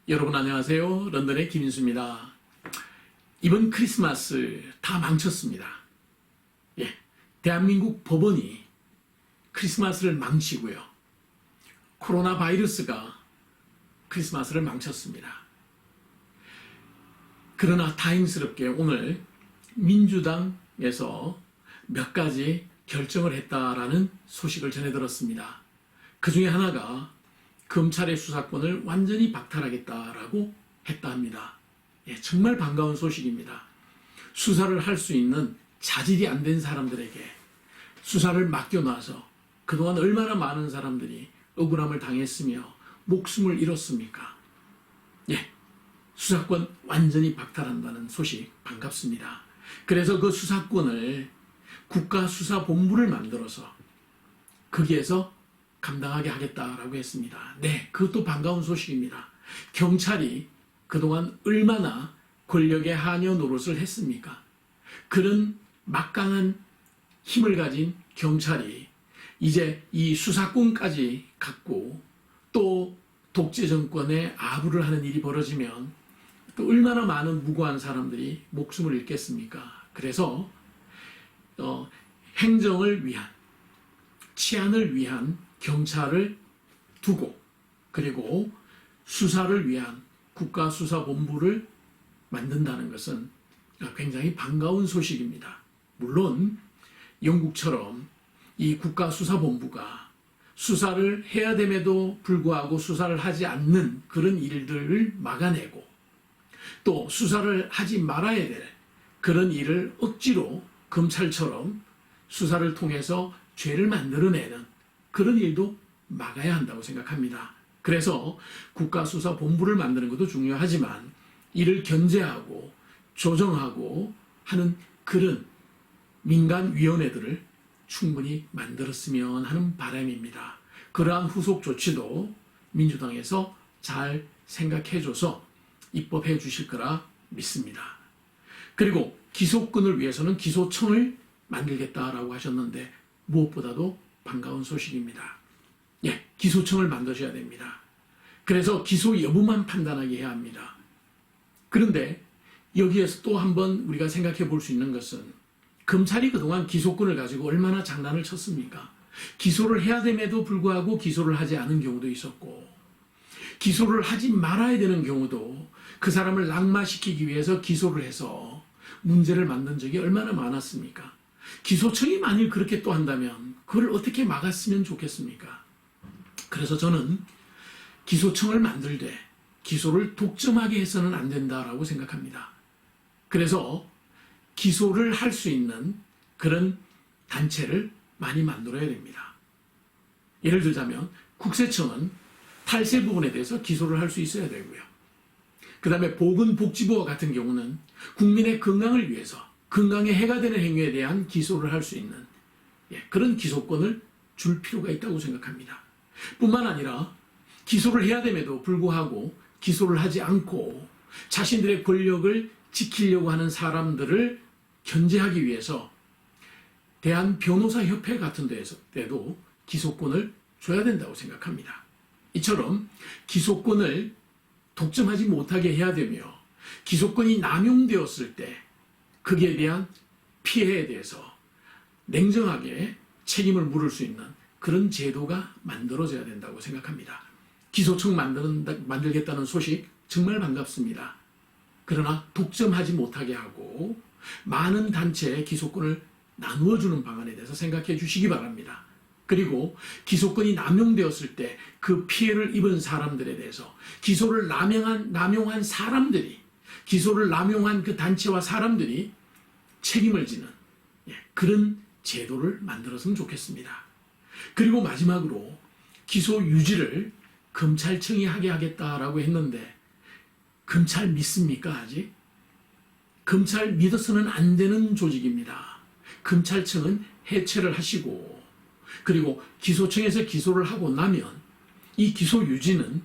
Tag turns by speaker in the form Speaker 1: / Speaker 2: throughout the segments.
Speaker 1: 여러분 안녕하세요. 런던의 김인수입니다. 이번 크리스마스 다 망쳤습니다. 대한민국 법원이 크리스마스를 망치고요. 코로나 바이러스가 크리스마스를 망쳤습니다. 그러나 다행스럽게 오늘 민주당에서 몇 가지 결정을 했다라는 소식을 전해 들었습니다. 그 중에 하나가 검찰의 수사권을 완전히 박탈하겠다라고 했다 합니다. 정말 반가운 소식입니다. 수사를 할 수 있는 자질이 안 된 사람들에게 수사를 맡겨놔서 그동안 얼마나 많은 사람들이 억울함을 당했으며 목숨을 잃었습니까? 수사권 완전히 박탈한다는 소식 반갑습니다. 그래서 그 수사권을 국가수사본부를 만들어서 거기에서 감당하게 하겠다라고 했습니다. 그것도 반가운 소식입니다. 경찰이 그동안 얼마나 권력의 하녀 노릇을 했습니까? 그런 막강한 힘을 가진 경찰이 이제 이 수사권까지 갖고 또 독재 정권에 아부를 하는 일이 벌어지면 또 얼마나 많은 무고한 사람들이 목숨을 잃겠습니까? 그래서 행정을 위한, 치안을 위한 경찰을 두고 그리고 수사를 위한 국가수사본부를 만든다는 것은 굉장히 반가운 소식입니다. 물론 영국처럼 이 국가수사본부가 수사를 해야 됨에도 불구하고 수사를 하지 않는 그런 일들을 막아내고 또 수사를 하지 말아야 될 그런 일을 억지로 검찰처럼 수사를 통해서 죄를 만들어내는 그런 일도 막아야 한다고 생각합니다. 그래서 국가수사본부를 만드는 것도 중요하지만 이를 견제하고 조정하고 하는 그런 민간위원회들을 충분히 만들었으면 하는 바람입니다. 그러한 후속 조치도 민주당에서 잘 생각해줘서 입법해 주실 거라 믿습니다. 그리고 기소권을 위해서는 기소청을 만들겠다라고 하셨는데 무엇보다도 반가운 소식입니다. 기소청을 만드셔야 됩니다. 그래서 기소 여부만 판단하게 해야 합니다. 그런데 여기에서 또 한번 우리가 생각해 볼 수 있는 것은 검찰이 그동안 기소권을 가지고 얼마나 장난을 쳤습니까? 기소를 해야 됨에도 불구하고 기소를 하지 않은 경우도 있었고 기소를 하지 말아야 되는 경우도 그 사람을 낙마시키기 위해서 기소를 해서 문제를 만든 적이 얼마나 많았습니까? 기소청이 만일 그렇게 또 한다면 그걸 어떻게 막았으면 좋겠습니까? 그래서 저는 기소청을 만들 때 기소를 독점하게 해서는 안 된다라고 생각합니다. 그래서 기소를 할 수 있는 그런 단체를 많이 만들어야 됩니다. 예를 들자면 국세청은 탈세 부분에 대해서 기소를 할 수 있어야 되고요. 그 다음에 보건복지부와 같은 경우는 국민의 건강을 위해서 건강에 해가 되는 행위에 대한 기소를 할 수 있는 그런 기소권을 줄 필요가 있다고 생각합니다. 뿐만 아니라 기소를 해야 됨에도 불구하고 기소를 하지 않고 자신들의 권력을 지키려고 하는 사람들을 견제하기 위해서 대한변호사협회 같은 데도 기소권을 줘야 된다고 생각합니다. 이처럼 기소권을 독점하지 못하게 해야 되며 기소권이 남용되었을 때 거기에 대한 피해에 대해서 냉정하게 책임을 물을 수 있는 그런 제도가 만들어져야 된다고 생각합니다. 기소청 만들겠다는 소식 정말 반갑습니다. 그러나 독점하지 못하게 하고 많은 단체의 기소권을 나누어주는 방안에 대해서 생각해 주시기 바랍니다. 그리고 기소권이 남용되었을 때 그 피해를 입은 사람들에 대해서 기소를 남용한 사람들이 기소를 남용한 그 단체와 사람들이 책임을 지는 그런 제도를 만들었으면 좋겠습니다. 그리고 마지막으로 기소 유지를 검찰청이 하게 하겠다라고 했는데 검찰 믿습니까 아직? 검찰 믿어서는 안 되는 조직입니다. 검찰청은 해체를 하시고 그리고 기소청에서 기소를 하고 나면 이 기소 유지는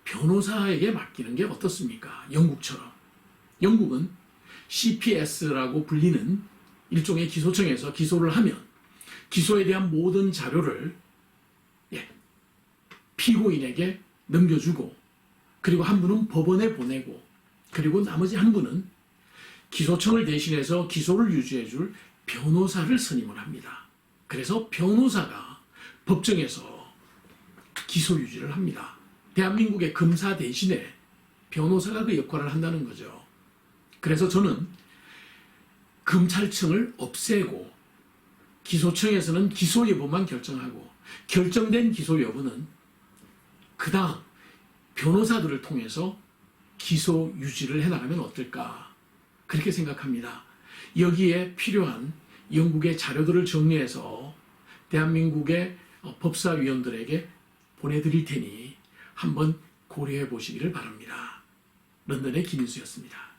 Speaker 1: 변호사에게 맡기는 게 어떻습니까? 영국처럼. 영국은 CPS라고 불리는 일종의 기소청에서 기소를 하면 기소에 대한 모든 자료를 피고인에게 넘겨주고 그리고 한 분은 법원에 보내고, 그리고 나머지 한 분은 기소청을 대신해서 기소를 유지해 줄 변호사를 선임을 합니다. 그래서 변호사가 법정에서 기소 유지를 합니다. 대한민국의 검사 대신에 변호사가 그 역할을 한다는 거죠. 그래서 저는 검찰청을 없애고 기소청에서는 기소 여부만 결정하고 결정된 기소 여부는 그 다음 변호사들을 통해서 기소 유지를 해나가면 어떨까, 그렇게 생각합니다. 여기에 필요한 영국의 자료들을 정리해서 대한민국의 법사위원들에게 보내드릴 테니 한번 고려해 보시기를 바랍니다. 런던의 김인수였습니다.